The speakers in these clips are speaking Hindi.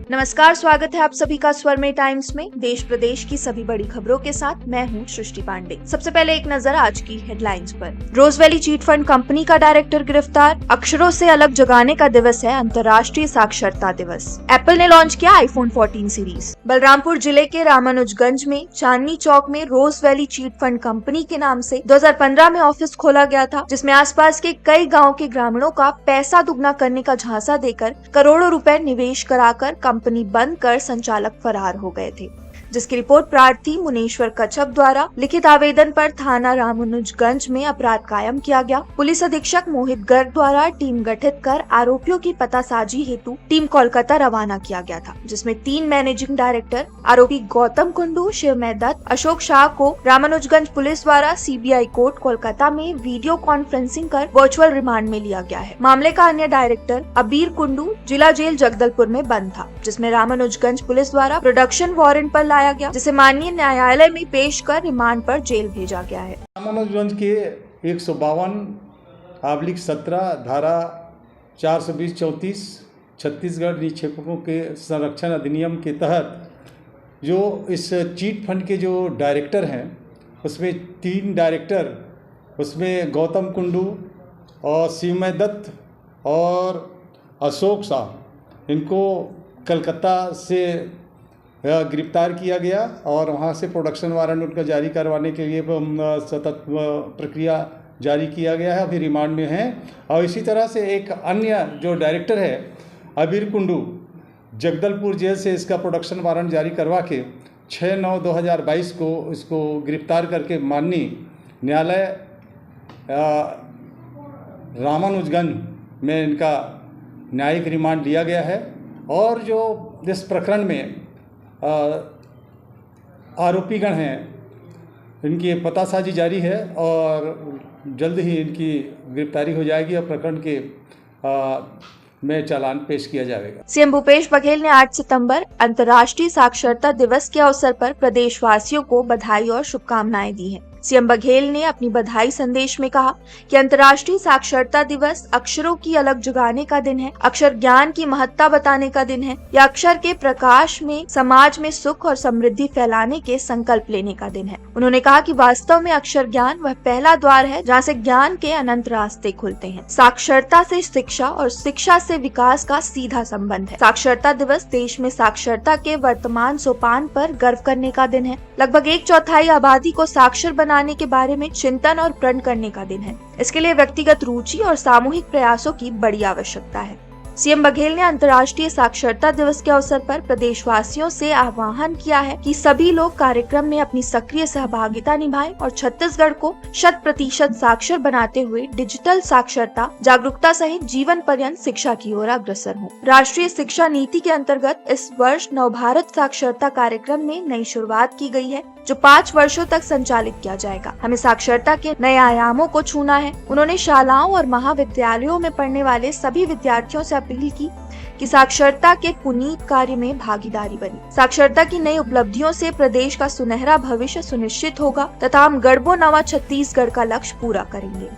नमस्कार, स्वागत है आप सभी का स्वर में टाइम्स में। देश प्रदेश की सभी बड़ी खबरों के साथ मैं हूं सृष्टि पांडे। सबसे पहले एक नजर आज की हेडलाइंस पर। रोज वैली चीट फंड कंपनी का डायरेक्टर गिरफ्तार। अक्षरों से अलग जगाने का दिवस है अंतर्राष्ट्रीय साक्षरता दिवस। एप्पल ने लॉन्च किया आईफोन 14 सीरीज। बलरामपुर जिले के रामानुजगंज में चांदनी चौक में रोज वैली चीट फंड कंपनी के नाम से 2015 में ऑफिस खोला गया था, जिसमें आसपास के कई गाँव के ग्रामीणों का पैसा दुगना करने का झांसा देकर करोड़ों रुपए निवेश कराकर कंपनी बंद कर संचालक फरार हो गए थे, जिसकी रिपोर्ट प्रार्थी मुनेश्वर कच्छप द्वारा लिखित आवेदन पर थाना रामानुजगंज में अपराध कायम किया गया। पुलिस अधीक्षक मोहित गर्ग द्वारा टीम गठित कर आरोपियों की पतासाजी हेतु टीम कोलकाता रवाना किया गया था, जिसमें 3 मैनेजिंग डायरेक्टर आरोपी गौतम कुंडू, शिवमय दत्त, अशोक शाह को रामानुजगंज पुलिस द्वारा सीबीआई कोर्ट कोलकाता में वीडियो कॉन्फ्रेंसिंग कर वर्चुअल रिमांड में लिया गया है। मामले का अन्य डायरेक्टर अबीर कुंडू जिला जेल जगदलपुर में बंद था, जिसमें रामानुजगंज पुलिस द्वारा प्रोडक्शन वारंट पर लाया गया, जिसे माननीय न्यायालय में पेश कर रिमांड पर जेल भेजा गया है। रामानुजगंज के 152/17 धारा 420-34 छत्तीसगढ़ निक्षेपकों के संरक्षण अधिनियम के तहत जो इस चीट फंड के जो डायरेक्टर हैं, उसमें 3 डायरेक्टर, उसमें गौतम कुंडू और शिवमय दत्त और अशोक शाह, इनको कलकत्ता से गिरफ्तार किया गया और वहाँ से प्रोडक्शन वारंट उनका जारी करवाने के लिए सतत प्रक्रिया जारी किया गया है, अभी रिमांड में हैं। और इसी तरह से एक अन्य जो डायरेक्टर है अबीर कुंडू, जगदलपुर जेल से इसका प्रोडक्शन वारंट जारी करवा के 6/9/2022 को इसको गिरफ्तार करके माननीय न्यायालय रामानुजगंज में इनका न्यायिक रिमांड लिया गया है। और जो इस प्रकरण में आरोपीगण हैं, इनकी पतासाजी जारी है और जल्द ही इनकी गिरफ्तारी हो जाएगी और प्रकरण के में चालान पेश किया जाएगा। सीएम भूपेश बघेल ने 8 सितंबर अंतर्राष्ट्रीय साक्षरता दिवस के अवसर पर प्रदेशवासियों को बधाई और शुभकामनाएं दी हैं। सीएम बघेल ने अपनी बधाई संदेश में कहा कि अंतर्राष्ट्रीय साक्षरता दिवस अक्षरों की अलग जगाने का दिन है, अक्षर ज्ञान की महत्ता बताने का दिन है। यह अक्षर के प्रकाश में समाज में सुख और समृद्धि फैलाने के संकल्प लेने का दिन है। उन्होंने कहा कि वास्तव में अक्षर ज्ञान वह पहला द्वार है जहाँ से ज्ञान के अनंत रास्ते खुलते हैं। साक्षरता से शिक्षा और शिक्षा से विकास का सीधा संबंध है। साक्षरता दिवस देश में साक्षरता के वर्तमान सोपान पर गर्व करने का दिन है। लगभग 1/4 आबादी को साक्षर बनाने के बारे में चिंतन और प्रण करने का दिन है। इसके लिए व्यक्तिगत रुचि और सामूहिक प्रयासों की बड़ी आवश्यकता है। सीएम बघेल ने अंतर्राष्ट्रीय साक्षरता दिवस के अवसर पर प्रदेशवासियों से आह्वान किया है कि सभी लोग कार्यक्रम में अपनी सक्रिय सहभागिता निभाएं और छत्तीसगढ़ को 100% साक्षर बनाते हुए डिजिटल साक्षरता, जागरूकता सहित जीवन पर्यंत शिक्षा की ओर अग्रसर हों। राष्ट्रीय शिक्षा नीति के अंतर्गत इस वर्ष नवभारत साक्षरता कार्यक्रम में नई शुरुआत की गई है, जो 5 वर्षों तक संचालित किया जाएगा। हमें साक्षरता के नए आयामों को छूना है। उन्होंने शालाओं और महाविद्यालयों में पढ़ने वाले सभी विद्यार्थियों से अपील की कि साक्षरता के पुनीत कार्य में भागीदारी बनी। साक्षरता की नई उपलब्धियों से प्रदेश का सुनहरा भविष्य सुनिश्चित होगा तथा हम गढ़बो नवा छत्तीसगढ़ का लक्ष्य पूरा करेंगे।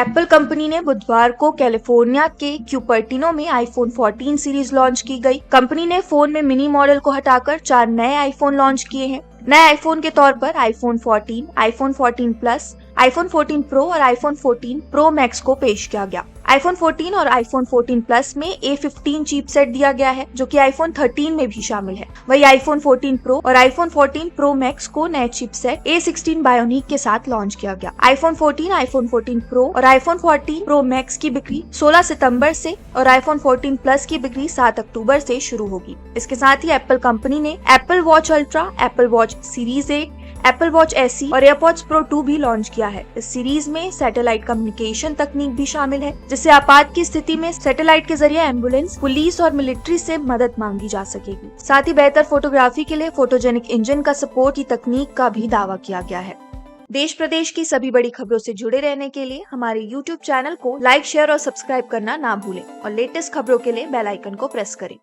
एप्पल कंपनी ने बुधवार को कैलिफोर्निया के क्यूपर्टिनो में आईफोन 14 सीरीज लॉन्च की गई। कंपनी ने फोन में मिनी मॉडल को हटाकर 4 नए आईफोन लॉन्च किए हैं। नए आईफोन के तौर पर iPhone 14, iPhone 14 plus, iPhone 14 pro और आईफोन 14 प्रो मैक्स को पेश किया गया। आईफोन 14 और आईफोन 14 प्लस में A15 चिपसेट दिया गया है, जो कि आईफोन 13 में भी शामिल है। वही आईफोन 14 प्रो और आईफोन 14 प्रो मैक्स को नए चिपसेट A16 बायोनिक के साथ लॉन्च किया गया। आईफोन 14, आईफोन 14 प्रो और आईफोन 14 प्रो मैक्स की बिक्री 16 सितंबर से और आईफोन 14 प्लस की बिक्री 7 अक्टूबर से शुरू होगी। इसके साथ ही एप्पल कंपनी ने Apple watch ultra, Apple watch series 8, Apple watch SE और एयरपॉड्स प्रो 2 भी लॉन्च किया है। इस सीरीज में सैटेलाइट कम्युनिकेशन तकनीक भी शामिल है, जिससे आपात की स्थिति में सैटेलाइट के जरिए एम्बुलेंस, पुलिस और मिलिट्री से मदद मांगी जा सकेगी। साथ ही बेहतर फोटोग्राफी के लिए फोटोजेनिक इंजन का सपोर्ट की तकनीक का भी दावा किया गया है। देश प्रदेश की सभी बड़ी खबरों से जुड़े रहने के लिए हमारे YouTube चैनल को लाइक, शेयर और सब्सक्राइब करना ना भूलें और लेटेस्ट खबरों के लिए बेल आइकन को प्रेस करें।